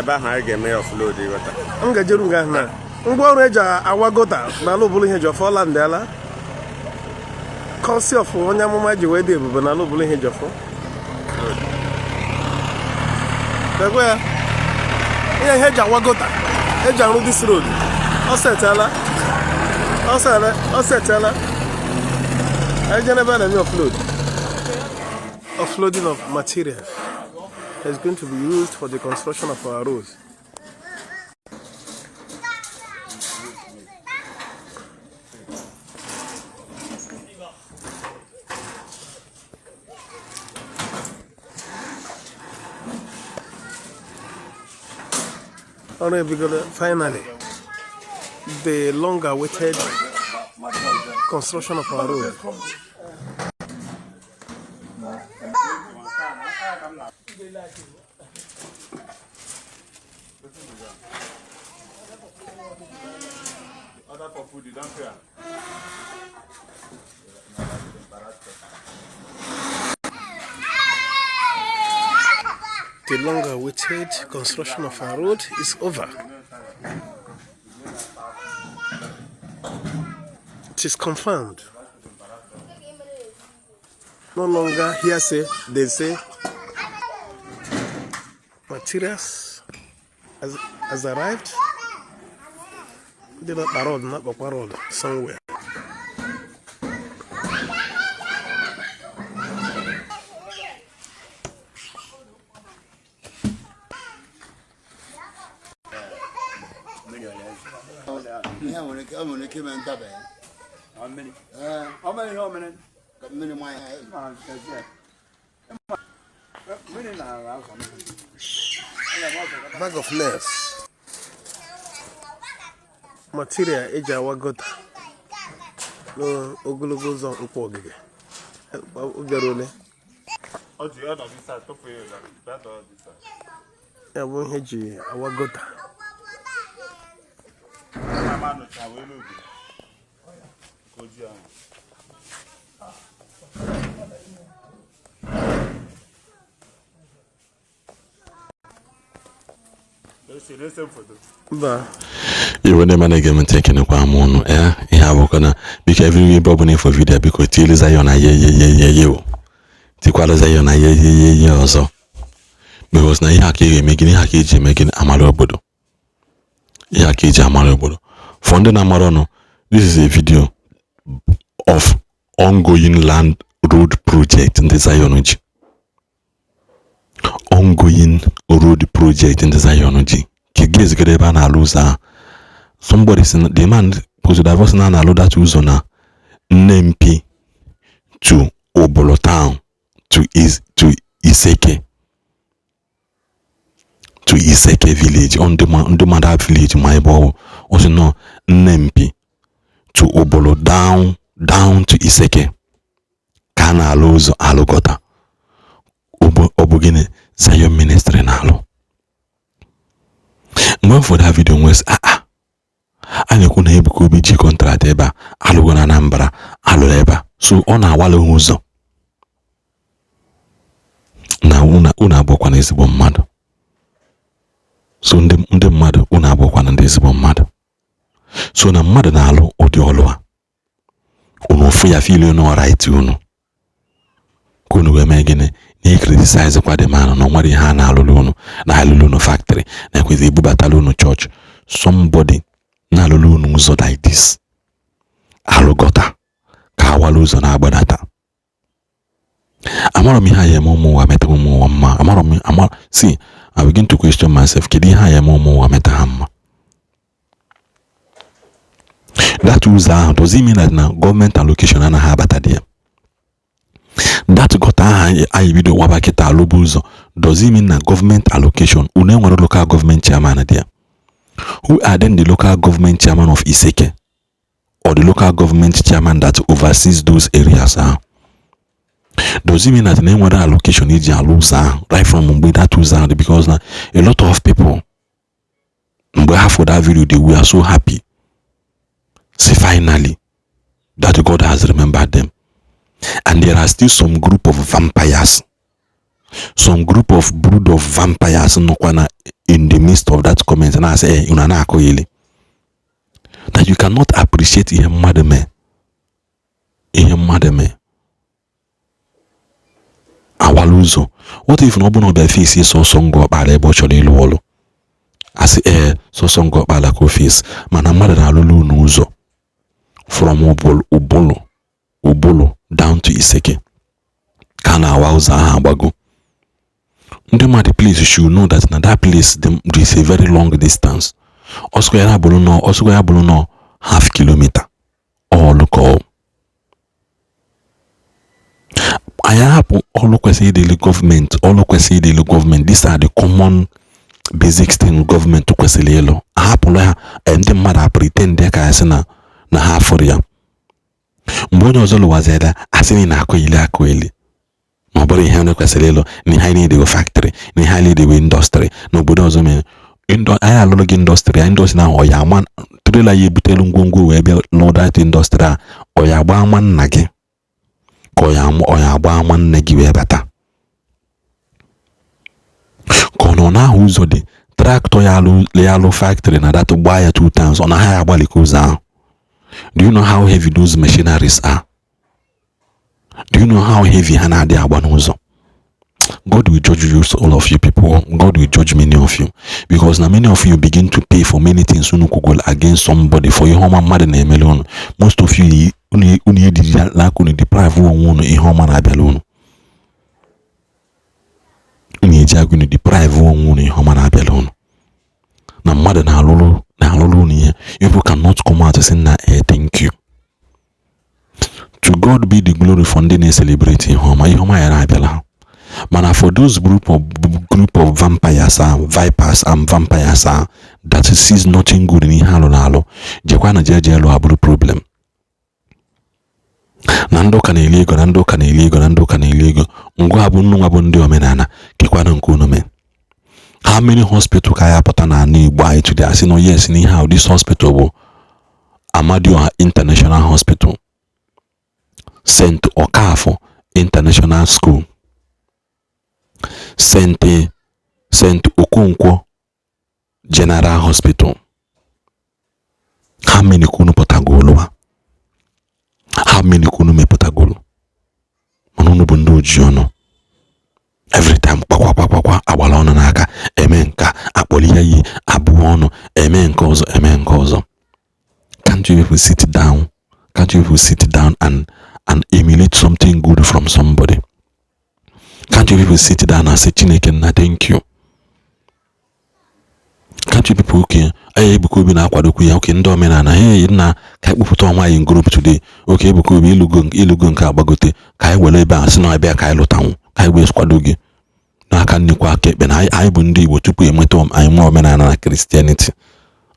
ebe ahụ anyị ga-eme offload ịghọta. M ga-ejeru nga na ngwa ọrụ eji awa gota n'ala obulu ihe ji ọfọ ọla ndị ala kọsi ọfụ onye amụma ji wee dị ebube n'ala obulu ihe ji ọfọ ekwe ya ihe eji awa gota eji arụ dis road ọ setela anyị je n'ebe a na-eme offloading of material is going to be used for the construction of our roads. Finally, the long-awaited construction of our road. The long-awaited construction of our road is over. It is confirmed. No longer hearsay. They say materials has arrived. They're not paroled, not paroled somewhere. Bag of nails. Material eji awagota no ogologo ụzọ mkpọ ogige obiara ole ya bụ ihe eji awagota You never again taking a mono, eh? You have gonna because every problem for video because till Zion you. Tikwala Zion also. Because now you making Amarobodo. Yakiji Amarobodo. Founding Amarono, this is a video of ongoing land road project in the Zionology. Ongoing road project in the Zionology. Kids get a na loser. Somebody said the man posted a voice na loda to Zona Nempi to Obolo town to Iseke village on the Manda village my boy also no Nempi to Obolo down to Iseke Kana Lozo Alogota Obogine Zion ministry nalo. When for that video was anyị kuna Ebuka Obi ji contract eba alụgo na Anambra alụrụ eba so ọ na-awala ụzọ na una abụkwa na ezigbo mmadụ so ndị mmadụ una abụkwa na ndị ezigbo mmadụ so na mmadụ na-alụ ụdị ọlụ a unu ofu ya feel no right unu kunu ga-eme gịnị na criticize kwa dị manụ na nwere ihe a na-alụlụ unu na alụlụ unu factory na ekwezi ebubatala unu church somebody na alụlụ unu ụzọ like this alụgọta ka awala ụzọ na-agbadata amara m ihe a ya eme ụmụ ụwa meta ụmụ ụwa mma see I begin to question myself kedu ihe a ya eme ụmụ ụwa meta ha mma that ụzọ ahụ does it mean that na government allocation anaghị abata dị ya that gọta aha anyị bido waba kịta alụbụ ụzọ does it mean na government allocation unu enwere local government chairman dị ya who are then the local government chairman of Iseke or the local government chairman that oversees those areas does it mean that na enwere allocation iji alụ ụzọ right from mgbe that ụzọ because na a lot of people mgbe ha for that video they were so happy see finally that God has remembered them. And there are still some group of vampires, some group of brood of vampires nọkwa in the midst of that comment and I say unu na-akọ ili that you cannot appreciate ihe mmadụ mee awala ụzọ. What if na ọ bụ na ọ bịa face sọsọ Ngor Okpala ebe ọ chọrọ ịlụ ọlụ asị sọsọ Ngor Okpala ka ofisi mana mmadụ na-alụlụ unu ụzọ from Ubulu down to Iseke ka na-awa ụzọ ahụ agbago. Ndị mmadụ please should know that na that place there is a very long distance. Ọsụkọ ya bụrụ nọ half kilometer all call. anyị hapụ ọlụ kwesịrị ịdịlụ gọọmenti. These are the common basic things gọọmenti kwesịrị ịlụ. Ahapụla ha ndị mmadụ pretend ka ya sị na ha afụrụ ya. Mgbe onye ọzọ lụwazịa asị na akọ ili ma ọ bụrụ ihe onye kwesịrị ịlụ na ihe anyị na-edewe factory na ihe anyị na-edewe indọstrị n'obodo ọzọ mere anyị alụrụ gị indọstrị ahụ ọ ya ama trela ya ebutelu ngwongwo wee bịa lụdat indọstrị a ọ ya agba ama nna gị ka ọ ya agba ama nne gị wee bata ka ọ nọ n'ahụ ụzọ dị traktọ ya alụ factory na data gbaa ya 2 times ọ na ha ya agbalị ka ụzọ ahụ. Do you know how heavy those machineries are? Do you know how heavy ha na-adị agba n'ụzọ? God will judge you, all of you people. God will judge many of you because now many of you begin to pay for many things against somebody for your home mmadụ na-emele unu. Most of you unu deprive unu ihe ọma na-abịala unu. Unu eji agụ unu deprive unu ihe ọma na-abịala unu. Na mmadụ na-alụrụ unu ihe. People cannot come out and say na thank you. To God be the glory for ndị na-celebrate ihe ọma ya na-abịala ha. Mana for those group of vipers and vampires that sees nothing good in ihe alụ na-alụ jekwa na jeje elu abụrụ problem. Na ndị ụka na-eli ego ngwa abụ nnụnwa bụ ndị omenala kekwana nke unu mee. How many hospital ka ya pụta na Igbo anyị today asị no yes n'ihe ahụ this hospital bụ Amadioha International Hospital, St. Okafo International School, St. Okonkwo General Hospital. How many kunu potagolo? How many kunu me potagolo? Manunu bundu ojiono. Every time kwa agbala ọnụ n'aka eme nka akpọli ya yi abụọ ọnụ eme nke ọzọ. Can't you people sit down? Can't you people sit down and emulate something good from somebody? Can't you people sit down and say Chineke na thank you? Can't you people okay? Ebuka Obi na-akwadokwu ya okay ndị omenala hey na ka ekpupụta ọnwa anyị group today. Okay Ebuka Obi ilugo nke agbagote ka anyị were ebe a sị na ebe ka anyị lụtanwu ka anyị wee kwado gị n'aka nnekwa aka ekpe na anyị bụ ndị Igbo tupu enweta anyị nwe omenala na Christianity.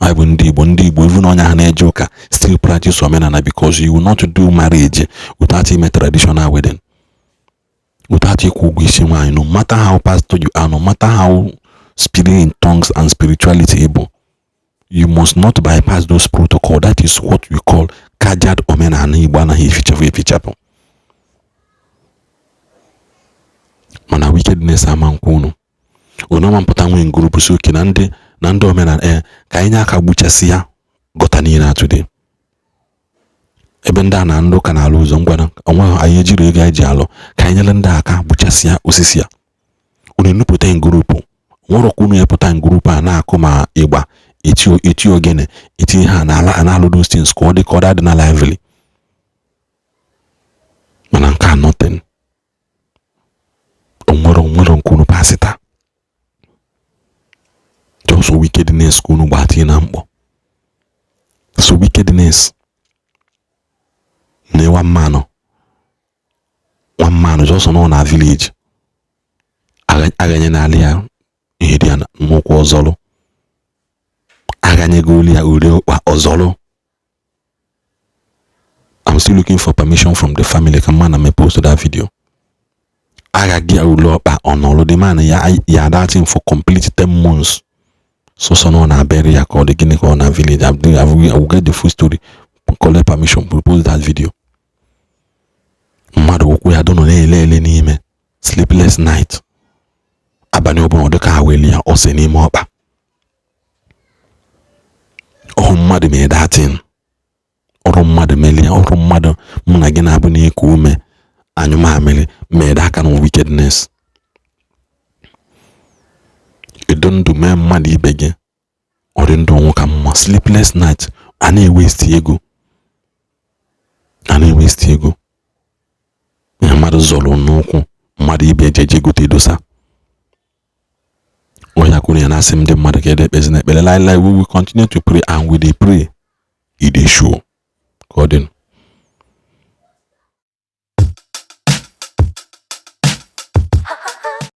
I bụ ndị Igbo even onye ha na-eje ụka still practice omenala because you will not do marriage without ime traditional wedding, without ịkwụ ụgwọ isi nwaanyị. No matter how pastor you are, no matter how spirit in tongues and spirituality able, you must not bypass those protocol. That is what we call kajad omenala Igbo anaghị efichapụ. Mana wickedness ama nkwunu onoma mpụta nwe group so oke na ndị omenala ka anyị aka gbuchasị ya gọta niile today. Ebe ndị a na ndị ụka na-alụ ụzọ ngwana onwe anyị ejiri ego eji alụ ka anyị nyere ndị aka gbuchasị ya osisi ya. Unu nupụta group nwere ka unu epụta group a na-akụ ma ịgba eti ogene eti ha na-alụ those things ka ọ dị ka ọ dị na lively. Mana nke a nothing. Onwere nkunu pasita just wickedness kunu gbati na mkpọ. So wickedness na one man just nọ na village aganye na ali ya ihe dị na nwokwu ọzọlụ aganye goli ya ure ọkpa ọzọlụ. I'm still looking for permission from the family. Come on, I may post that video. Agagi Ulopa on all the man ya that him for complete 10 months. So no na bury ya call the Guinea on a village. I will get the full story. Collect permission, propose that video. Mother we don't know sleepless night. weli ya ose n'ime ọkpa ọrụ mmadụ mee datin ọrụ mmadụ meli ya ọrụ mmadụ mụ na gị na-abụ na-eku ume anyụ mamịrị mee aka na wickedness edo ndụ mee mmadụ ibe gị ọdị ndụ ọnwụ ka mma sleepless night a na-ewesti ego ya mmadụ zọrọ n'ụkwụ mmadụ ibe ejeje gote dosa onye kwuru ya na-asị ndị mmadụ ka ede ekpezi na ekpere lai we will continue to pray and we dey pray it dey show ka ọ dị